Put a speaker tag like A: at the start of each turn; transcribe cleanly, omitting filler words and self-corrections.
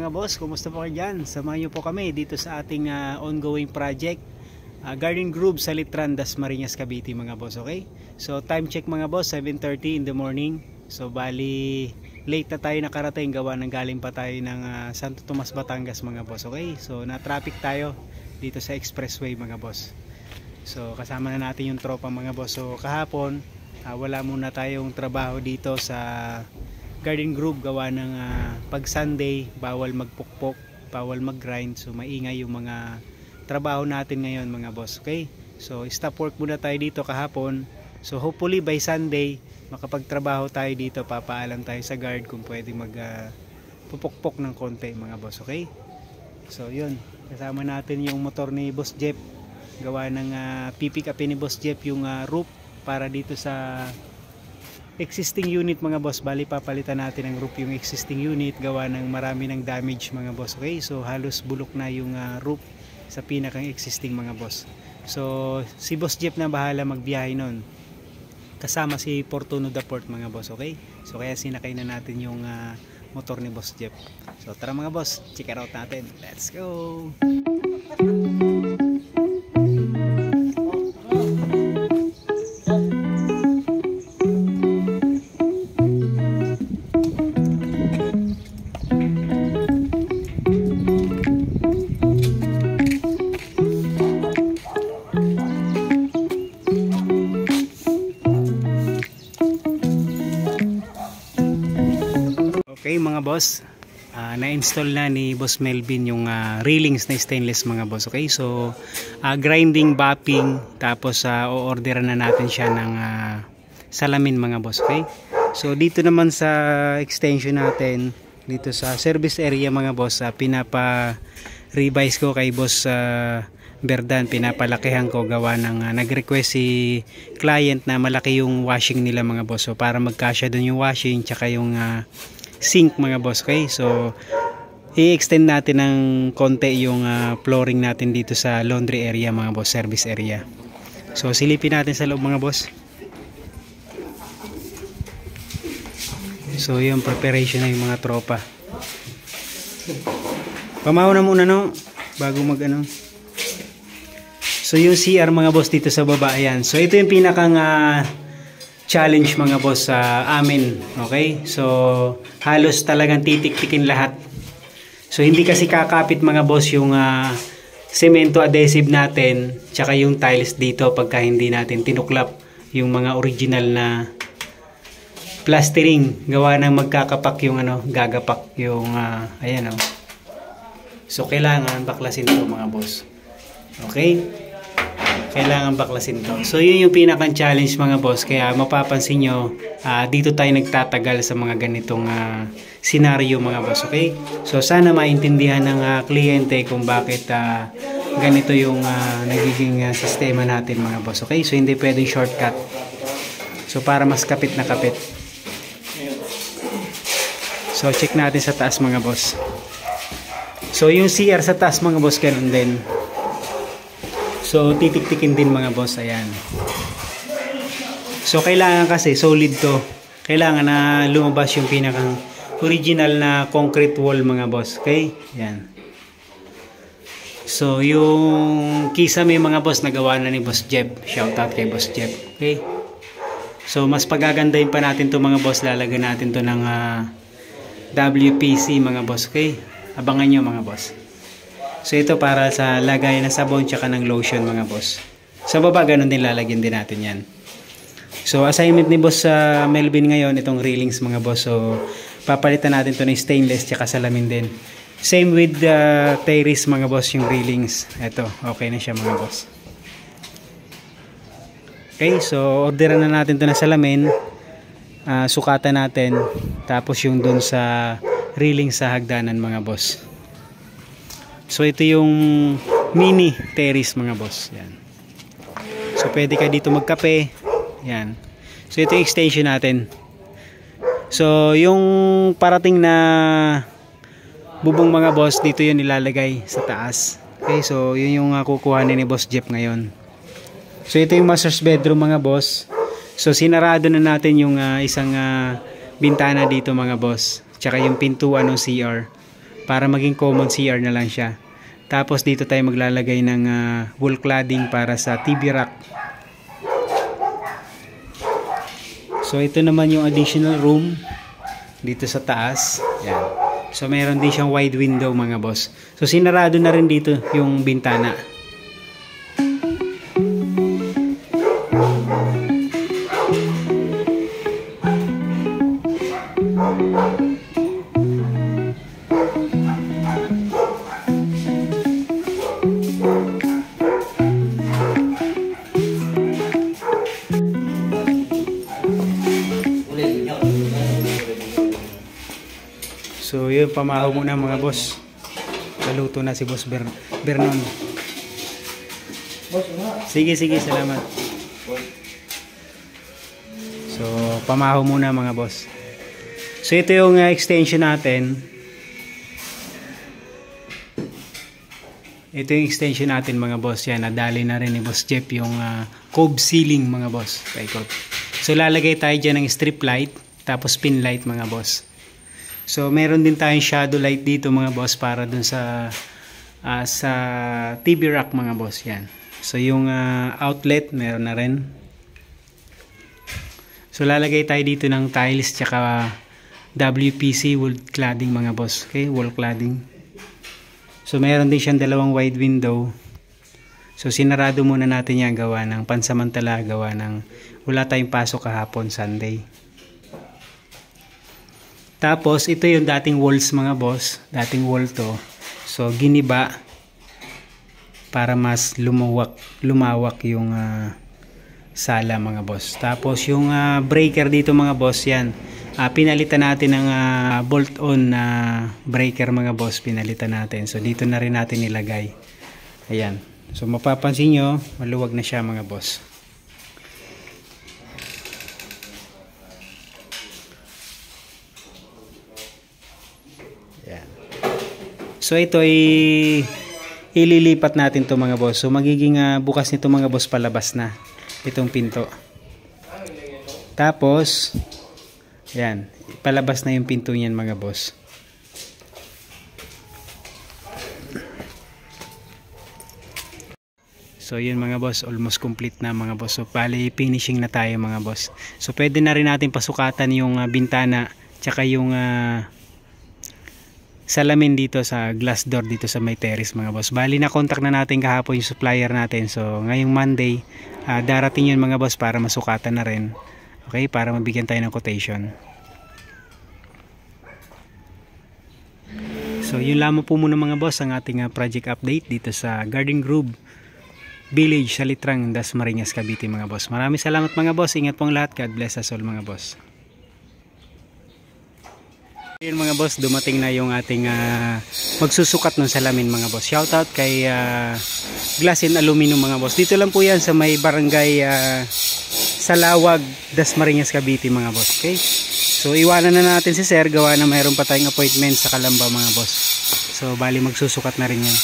A: mga boss, kumusta po kayo dyan? Samahan niyo po kami dito sa ating ongoing project, Garden Grove sa Litran, Dasmariñas, Cavite mga boss, okay? So time check mga boss, 7:30 in the morning. So bali late na tayo nakarating, gawa ng galing pa tayo ng Santo Tomas, Batangas mga boss, okay? So na-traffic tayo dito sa expressway mga boss. So kasama na natin yung tropa mga boss. So kahapon wala muna tayong trabaho dito sa Garden Grove, gawa ng pag Sunday bawal magpukpok, bawal mag-grind, so maingay yung mga trabaho natin ngayon mga boss, okay? So stop work muna tayo dito kahapon. So hopefully by Sunday makapagtrabaho tayo dito, papaalam tayo sa guard kung pwede mag pupukpok ng konti mga boss, okay? So yun, kasama natin yung motor ni Boss Jeff, gawa ng pipick up ni Boss Jeff yung roof para dito sa existing unit mga boss. Bali papalitan natin ng roof yung existing unit, gawa ng marami ng damage mga boss, okay? So halos bulok na yung roof sa pinakang existing mga boss. So si Boss Jeff na bahala magbiyahe nun, kasama si Fortuno the Port mga boss, okay? So kaya sinakay na natin yung motor ni Boss Jeff. So tara mga boss, check it out natin, let's go. Okay mga boss, na-install na ni Boss Melvin yung railings na stainless mga boss, okay? So grinding, bapping, tapos o-orderan na natin siya ng salamin mga boss, okay? So dito naman sa extension natin, dito sa service area mga boss, pinapa-revise ko kay Boss Berdan, pinapalakihan ko, gawa ng nag-request si client na malaki yung washing nila mga boss. So para magkasya dun yung washing tsaka yung sink mga boss, okay? So i-extend natin ng konti yung flooring natin dito sa laundry area mga boss, service area. So silipin natin sa loob mga boss. So yung preparation na yung mga tropa. Pamahaw na muna no, bago mag ano. So yung CR mga boss dito sa baba, ayan. So ito yung pinakang challenge mga boss sa amin, okay? So halos talagang titik-tikin lahat. So hindi kasi kakapit mga boss yung cemento adhesive natin tsaka yung tiles dito pagka hindi natin tinuklap yung mga original na plastering, gawa ng magkakapak yung gagapak yung ayan oh. So kailangan baklasin to mga boss, okay? Kailangan baklasin to. So yun yung pinakang challenge mga boss, kaya mapapansin nyo dito tayo nagtatagal sa mga ganitong scenario mga boss, okay? So sana maintindihan ng kliyente kung bakit ganito yung nagiging sistema natin mga boss, okay? So hindi pwedeng shortcut, so para mas kapit na kapit. So check natin sa taas mga boss. So yung CR sa taas mga boss, ganun din. So titik-tikin din mga boss, ayan. So kailangan kasi solid to, kailangan na lumabas yung pinakang original na concrete wall mga boss, okay? Ayan. So yung kisame mga boss nagawa na ni Boss Jeff, shout out kay Boss Jeff, okay? So mas pagagandahin pa natin to mga boss, lalagyan natin to ng WPC mga boss, okay? Abangan nyo mga boss. So ito para sa lagay ng sabon tsaka ng lotion mga boss. Sa baba ganun din, lalagyan din natin yan. So assignment ni Boss Melvin ngayon itong railings mga boss. So papalitan natin to ng stainless tsaka salamin din. Same with terrace mga boss, yung railings. Ito okay na siya mga boss. Okay, so orderan na natin to ng salamin, sukatan natin, tapos yung dun sa railings sa hagdanan mga boss. So ito yung mini terrace mga boss, yan. So pwede ka dito magkape, yan. So ito yung extension natin. So yung parating na bubong mga boss, dito yun nilalagay sa taas. Okay, so yun yung kukuhanin ni Boss Jeff ngayon. So ito yung master's bedroom mga boss. So sinarado na natin yung isang bintana dito mga boss, tsaka yung pintuan ng CR. para maging common CR na lang siya. Tapos dito tayo maglalagay ng wall cladding para sa TV rack. So ito naman yung additional room dito sa taas. Yan. So mayroon din siyang wide window mga boss. So sinarado na rin dito yung bintana. So yun, pamahaw muna mga boss. Naluto na si Boss Vernon. Sige, salamat. So pamahaw muna mga boss. So ito yung extension natin. Ito yung extension natin mga boss. Yan, nadali na rin ni Boss Jeff yung cove ceiling mga boss. So lalagay tayo dyan ng strip light, tapos pin light mga boss. So meron din tayong shadow light dito mga boss para dun sa TV rack mga boss. Yan. So yung outlet meron na rin. So lalagay tayo dito ng tiles tsaka WPC wall cladding mga boss. Okay, wall cladding. So meron din siyang dalawang wide window. So sinarado muna natin yan, gawa ng pansamantala, gawa ng wala tayong pasok kahapon Sunday. Tapos ito yung dating walls mga boss, dating wall to. So giniba para mas lumawak yung sala mga boss. Tapos yung breaker dito mga boss, yan. Pinalitan natin ng bolt-on na breaker mga boss, pinalitan natin. So dito na rin natin nilagay. Ayan. So mapapansin nyo, maluwag na siya mga boss. So ito ay ililipat natin to mga boss. So magiging bukas nito mga boss, palabas na itong pinto. Tapos yan, palabas na yung pinto niyan mga boss. So yun mga boss, almost complete na mga boss. So bali finishing na tayo mga boss. So pwede na rin natin pasukatan yung bintana tsaka yung salamin dito sa glass door dito sa may terrace mga boss. Bali na contact na natin kahapon yung supplier natin. So ngayong Monday darating yun mga boss para masukatan na rin. Okay, para mabigyan tayo ng quotation. So yun lamang po muna mga boss ang ating project update dito sa Garden Grove Village sa Litrang, Dasmariñas, Cavite mga boss. Maraming salamat mga boss. Ingat pong lahat. God bless us all mga boss. Ayun mga boss, dumating na yung ating magsusukat ng salamin mga boss. Shoutout kay Glass and Aluminum mga boss. Dito lang po yan sa may barangay Salawag, Dasmariñas, Cavite mga boss. Okay? So iwanan na natin si sir, gawa na mayroon pa tayong appointment sa Kalamba mga boss. So bali magsusukat na rin yan.